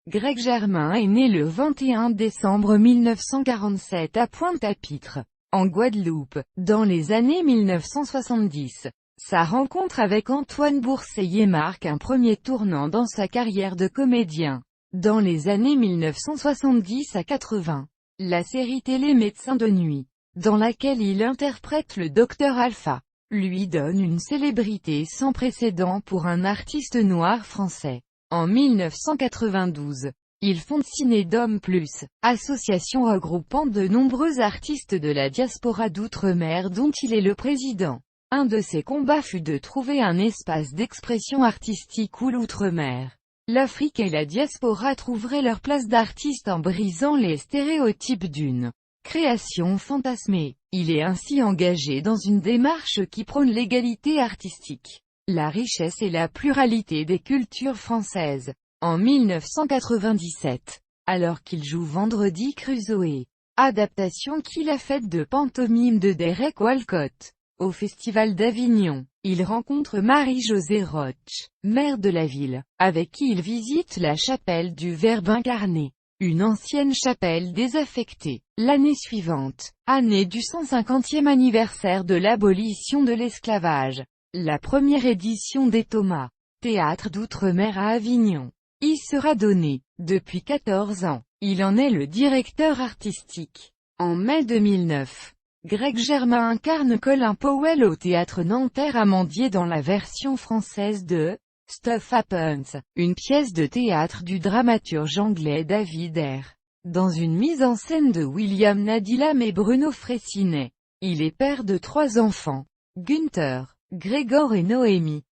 Greg Germain est né le 21 décembre 1947 à Pointe-à-Pitre, en Guadeloupe, dans les années 1970. Sa rencontre avec Antoine Bourseiller marque un premier tournant dans sa carrière de comédien. Dans les années 1970 à 80, la série télé Médecin de nuit, dans laquelle il interprète le Docteur Alpha, lui donne une célébrité sans précédent pour un artiste noir français. En 1992, il fonde Cinédom Plus, association regroupant de nombreux artistes de la diaspora d'outre-mer dont il est le président. Un de ses combats fut de trouver un espace d'expression artistique où l'outre-mer, l'Afrique et la diaspora trouveraient leur place d'artiste en brisant les stéréotypes d'une création fantasmée. Il est ainsi engagé dans une démarche qui prône l'égalité artistique, la richesse et la pluralité des cultures françaises. En 1997, alors qu'il joue Vendredi Crusoe, adaptation qu'il a faite de pantomime de Derek Walcott, au Festival d'Avignon, il rencontre Marie-Josée Roch, maire de la ville, avec qui il visite la chapelle du Verbe incarné, une ancienne chapelle désaffectée. L'année suivante, année du 150e anniversaire de l'abolition de l'esclavage, la première édition des Thomas, théâtre d'outre-mer à Avignon, y sera donnée. Depuis 14 ans, il en est le directeur artistique. En mai 2009, Greg Germain incarne Colin Powell au théâtre Nanterre-Amandier dans la version française de Stuff Happens, une pièce de théâtre du dramaturge anglais David R. dans une mise en scène de William Nadilam et Bruno Fraissinet. Il est père de 3 enfants, Günther, Gregor et Noémie.